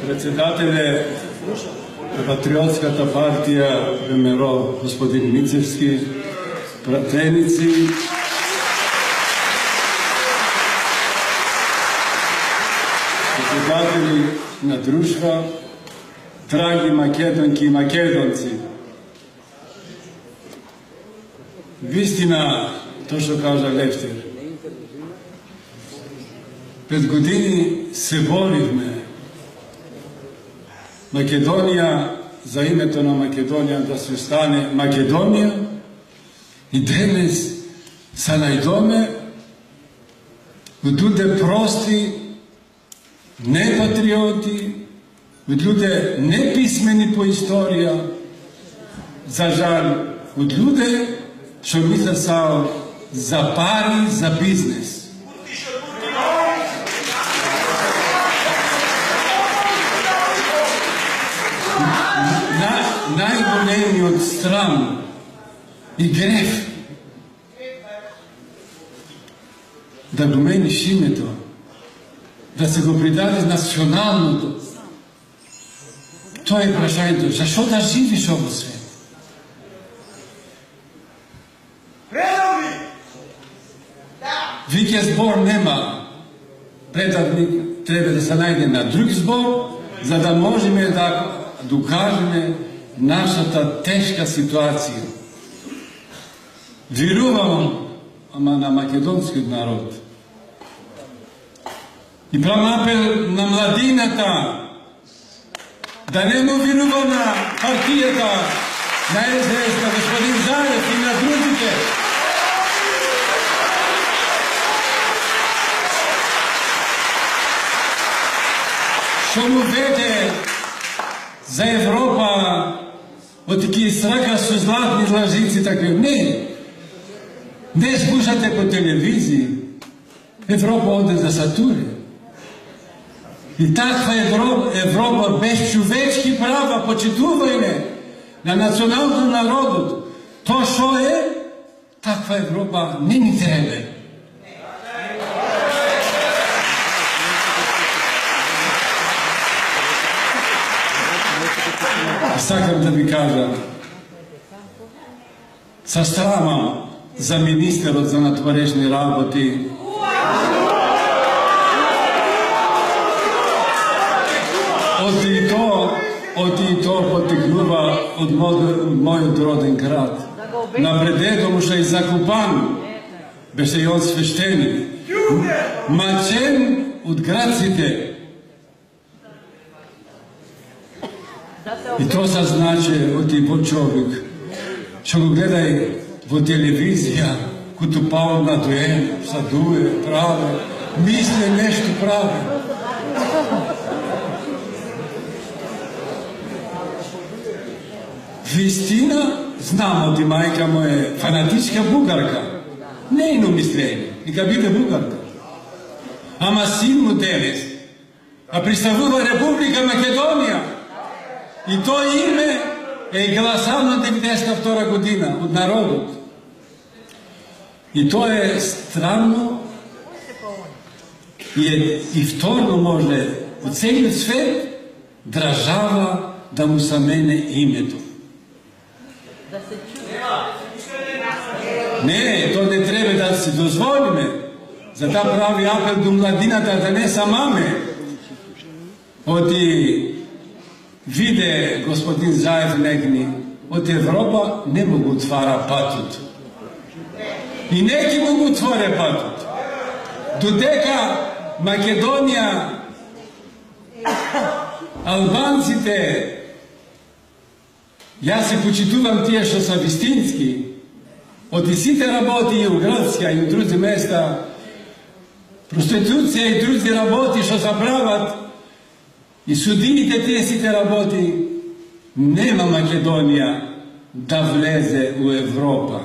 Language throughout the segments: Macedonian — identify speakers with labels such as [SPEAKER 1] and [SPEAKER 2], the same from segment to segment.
[SPEAKER 1] Председателе на Патриотската партия ВМРО господин Мицевски, пратеници, председатели на друštva, драги македонки и македонци. Вистина, то що каже Левтер. 5 години се борихме Македонија, за името на Македонија да се стане Македонија, и денес се најдоме од луѓе прости, не патриоти, од луѓе неписмени по историја, за жал, од луѓе што мислат само за пари, за бизнес. Најголемиот срам и греф да го мениш името, да се го придадеш националното. Тоа е прашањето. Зашо да живиш ово свет? Виќе збор нема. Предавник треба да се најде на друг збор, за да можеме да докажеме нашата тешка ситуација. Верувам, ама на македонскиот народ. И правам апел на младината да не му верува на партијата, на СДС, на господин Заев и на другите. Што му веде за Европа, од такива срака со златни лажици, така не слушате по телевизии, Европа оде за Сатуре. И таква Европа без човечки права, почитување на националното народот, тоа што е, таква Европа не ни треба. Сакам да ви кажа, се срамам за министерот за натворешни работи, од и тоа потекнува од мојот роден град. На предето му што е закупан, беше и од свештеник, мачен од градците. И тоа се значи од во човек, што го гледај во телевизија, кото пао на дуен, садуе, праве, мисле нешто праве. Вистина, знам од и мајка му е фанатичка бугарка. Нејно мислење, нека биде бугарка. Ама син му денес, а представува Република Македонија. И тоа име е гласано 92 година од народот. И тоа е странно и вторно може од целиот свет држава да му самене името. Не, тоа не треба да се дозволиме. Затоа прави апел до младината да не самаме. Оти виде господин Заев негни, од Европа не му го отвара патот. И неки му го отворе патот. Додека Македонија, албанците, јас се почитувам тие што са вистински, од и сите работи и у Грцка и у други места, проституција и други работи што се прават, и судиите тие сите работи, нема Македонија да влезе у Европа.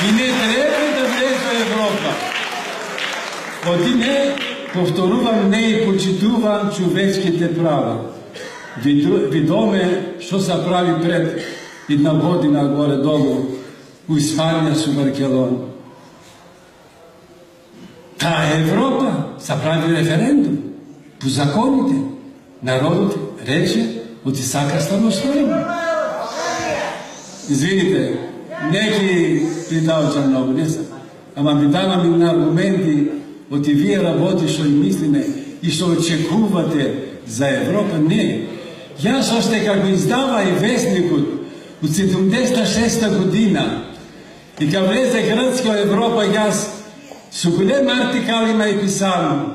[SPEAKER 1] И не треба да влезе у Европа. Оти не, повторувам, не и почитувам човечките права. Видоме што се прави пред една година горе-долу у Испанија со Баркелон. Та Европа са прави референдум по законите. Народът рече оти сака самостоятелно. Извините, не ги придавам много, не съм. Ама ми давам на аргументи оти вие работи, що и мислиме и що очекувате за Европа. Не. Јас още како издава и вестникот от 76-та година и като влезе Гръцка Европа, јас со голем артикалима и писано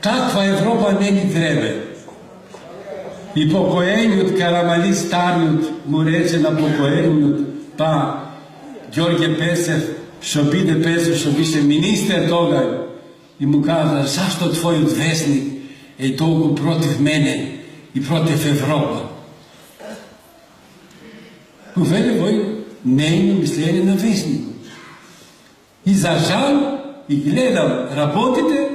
[SPEAKER 1] таква Европа не ни треба. И покоениот Карамали стариот му рече на покоениот па Ѓорѓе Песев, што биде Песев, што беше министер тога, и му каза, зашто твојот вестник е толку против мене и против Европа? Уведе вој нејно мислење на вестникот. И за жал, и гледам работите,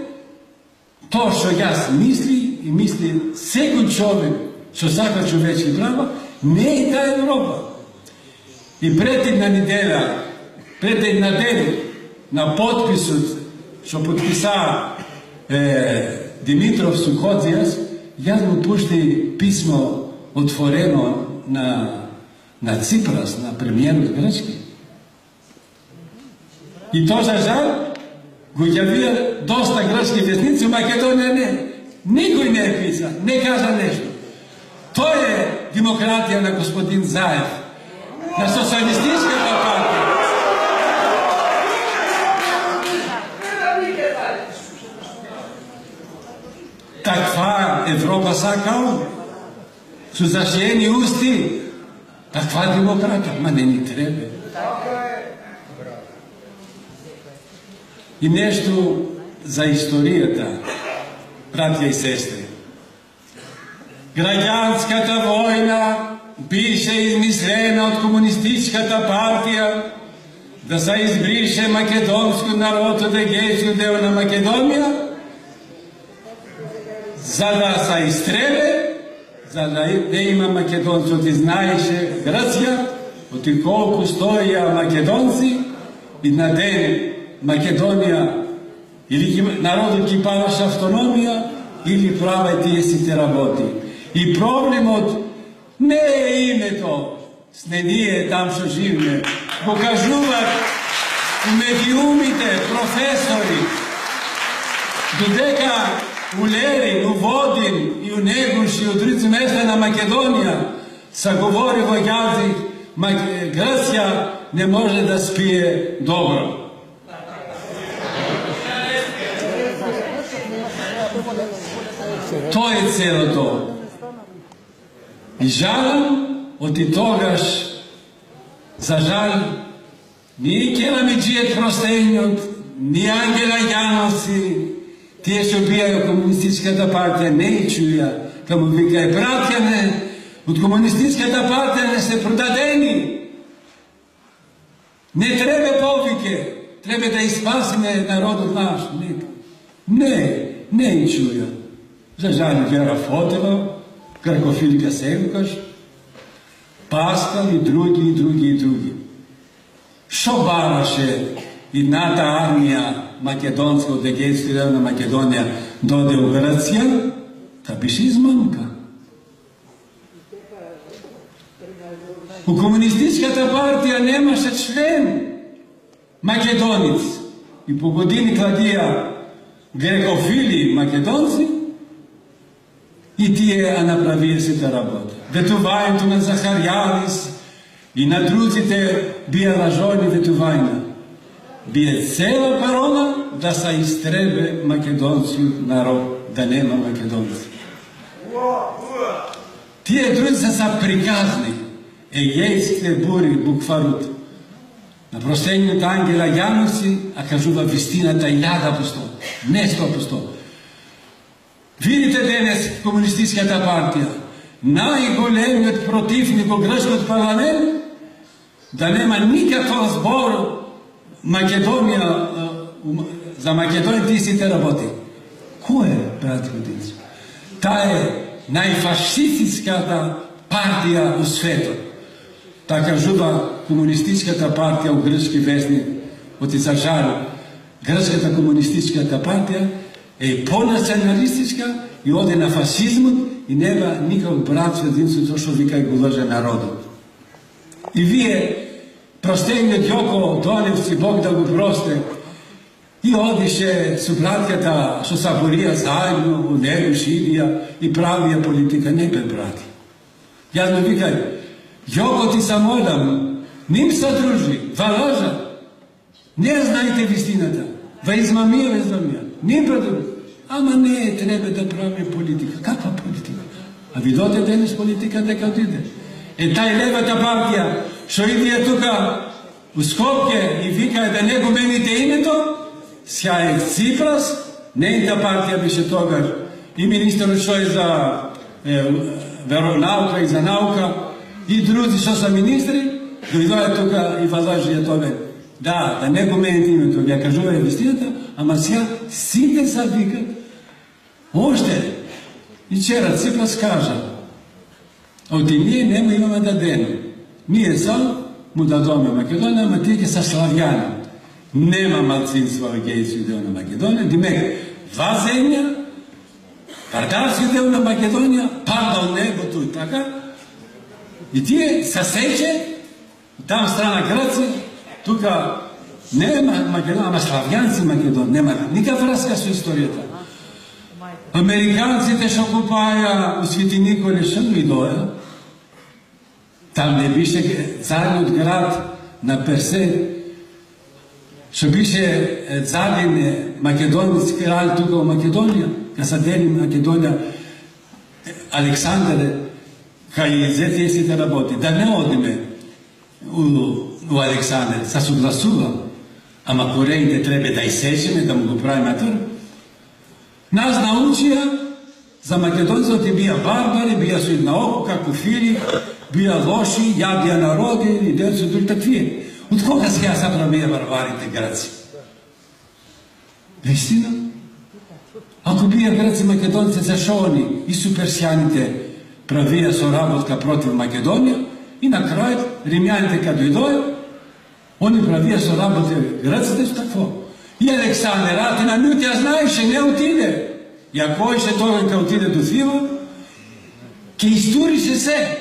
[SPEAKER 1] тоа што јас мисли и мисли секој човек што сака човечки права, не е таа Европа. И пред една неделя, пред една ден на подписот што подписа Димитров со Коцјас, јас му пушти писмо отворено на Ципрас, на премиерот грчки. И тоа за жал го јавија доста грчки вестници, у Македонија не. Никој не е писа, не кажа нешто. Тоа е демократија на господин Заев, на социјалистичката партија. Таква Европа сакал, со зашиени усти, таква демократија, ма не ни треба. И нешто за историјата, братја и сестри. Граѓанската војна беше измислена од комунистичката партија да се избрише македонскиот народ од егејскиот дел на Македонија, за да се истребе, за да не има македонци. Знаеше Грција, оти колку стоја македонци, и на ден Македонија или народот ги палаше автономија, или праве тие сите работи. И проблемот не е името, сне ние там што живеме. Го кажуват медиумите, професори, додека у Лерин, у Водин и у Негош и у други места на Македонија се говори во јазик, Грција не може да спие добро. Тоа е целото. И жалам, оти тогаш, за жал, ни Келамиџије Кростењот, ни Ангела Јановци, тие што бијају комунистичката партија, не и чуја, каму викај, братја не, од комунистичката партија не се продадени. Не треба повеќе, треба да испасиме народот наш. Не и чуја. За жал Вера Фотева, Кракофилка Сенкаш, Паскал и други. Што бараше едната армија македонска од егејски дел на Македонија доде у Грција, та беше измамка. У комунистичката партија немаше член македонец и по години кладија грекофили македонци и тие направија сите работа. Ветувањето на Захаријадис и на другите бија лажони ветувања. Бие цела парола да се истребе македонскиот народ, да нема македонци. Тие други са приказни. Егејските бури, букварот. На простениот Ангела Јановци, а кажува вистината 1000%, не 100%. Видите денес комунистичката партија, најголемиот противник во грчкиот парламент, да нема никаков збор Македонија, за Македонија тие сите работи. Кој е, брат Годинци? Таа е најфашистичката партија во светот. Така кажува комунистичката партија у грчки вестник, оти за жал, Гръцката комунистическата партия е по-националистическа и оде на фашизмот и нема никакво братство, единство, што вика и го лъже народот. И вие, простениот Јоко Доневци, Бог да го просте, и одише со братјата што се борија заедно, у него шидија и правија политика, не бе брати. Јас му викај, Јоко ти се молам, ним се дружи, ва лажа, не знаете вистината, ва измамија, ним продружи. Ама не, треба да правиме политика. Каква политика? А видоте денес политика дека отиде. Тај левата партија, што идија тука у Скопје и викаја да не го мените името, сјај Ципрас, нејната партија беше тогаш и министерот што е за веронаука и за наука, и други што са министри, дојдоја тука и валажија тоа. Да не го мените името, ја кажуваја вистината, ама сега сите са викат. Още и вчера Ципрас кажа, оти ние нема имаме да дену. Ние сам му дадоме Македонија, ама тие са славјани. Нема малцинство во гејски дел на Македонија, димек ва земја, татарски дел на Македонија, пада од небото и така. И тие се сече, там страна Грција, тука нема Македонија, ама славјанци Македонија, нема никаква врска со историјата. Американците што купаја у Свети Николе што дојдоја, там не беше царниот град на Персе, што беше царин македонски кралј тука во Македонија, кога се дели Македонија, Александар кај зете сите работи. Да не одиме у Александар, се согласувам, ама кореите треба да исечеме, да му го правиме трг. Нас научија за македонците бија барбари, бија со една око, како Филип, бија лоши, јадија народи и децо други такви. Од кога сега се правија барбарите грци? Вистина? Ако бија грци македонци, зашо они и суперсјаните правија соработка против Македонија и на крај римјаните кога дојдоја, они правија соработка грците што такво. И Александр Атина Мютија знаеше, не отиде. И ако ише тоа ка отиде до Фила, ке истурише се.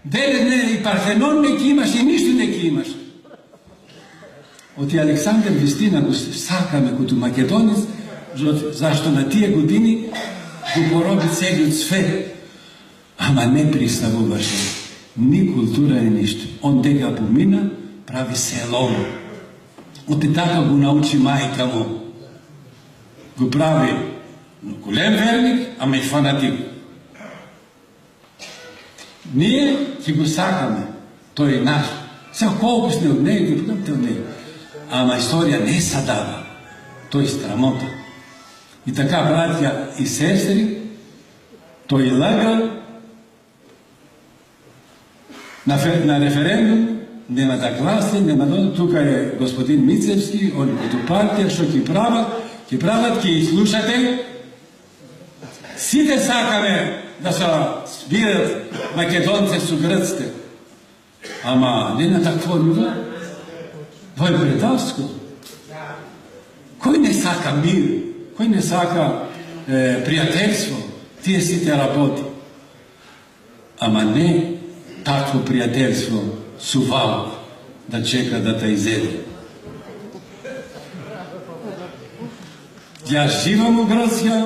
[SPEAKER 1] Деле не, и Парфенон не ке имаш, и ништо не ке имаш. Оти Александр вистина го сакаме като македонец, зашто на тие години го пороби целиот свет. Ама не приставуваше ни култура, ни ништо. Он дека помина, прави село. Оти така го научи мајка му. Го прави голем верник, ама и фанатик. Ние ќе го сакаме, тој е наш. Сега колку сме од него, ги од него. Ама историја не се дава. Тој страмота. И така, братја и сестри, тој лага на референдум, нема да гласи, нема да... Тука е господин Мицевски, они като партија, што ќе прават, ќе слушате. Сите сакаме да се збират македонци со грците. Ама не на такво ниво. Тоа е предавско. Кој не сака мир? Кој не сака пријателство? Тие сите работи. Ама не такво пријателство со вал да чека да те изеде. Јас живам у Грција,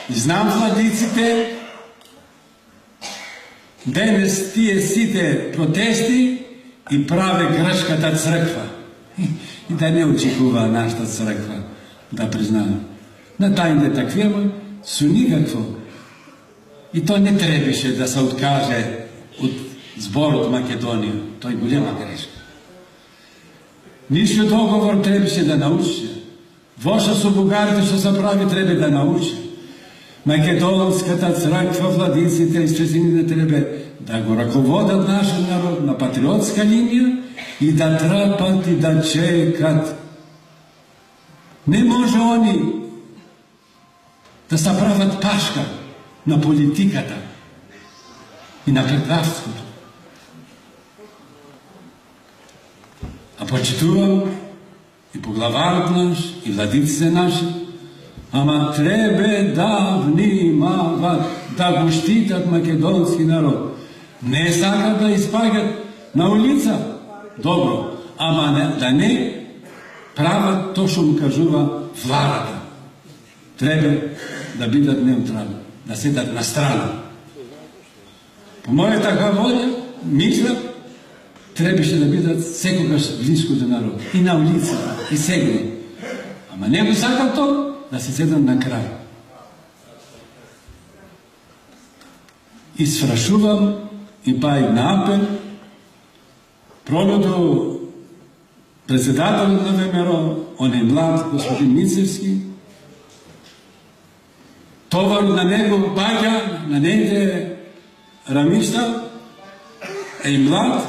[SPEAKER 1] знам владиците, денес тие сите протести и праве грчката црква. И да не очекува нашата црква да признава. На тајните таквима со никакво. И то не требаше да се откаже од зборот Македонија. Тој голема грешка. Ништо договор требаше да научи. Вошто со бугарите што се прави треба да научи. Македонската црква, владиците и свесините треба да го раководат нашиот народ на патриотска линија и да трапат и да чекат. Не може они да се прават пашка на политиката и на предавството. А почитувам и поглаварот наш, и владиците наши, ама требе да внимават, да го штитат македонски народ. Не сакат да испаѓат на улица, добро, ама да не прават то што му кажува владата. Требе да бидат неутрални, да седат на страна. По мојата волја, мисля, требаше да бидат секогаш близко до народ. И на улицата, и сега. Ама не го сакам то, да се седам на крај. И сфрашувам, и пај на апел, пролето председателот на ВМРО, он е млад, господин Мицевски, товар на него паѓа, на неговите рамишта, е млад,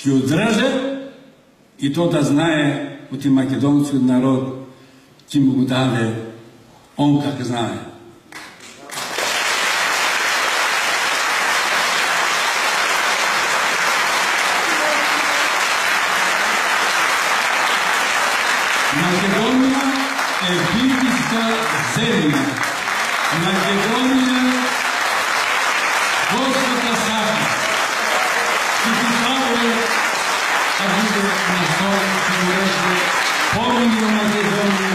[SPEAKER 1] ќе одрже и то да знае от и македонскиот народ ќе му го даде он как знае. Македонија е библиска земја. Македонија Господа сака. И ти да буде на стол, ќе му рече, помни Македонија,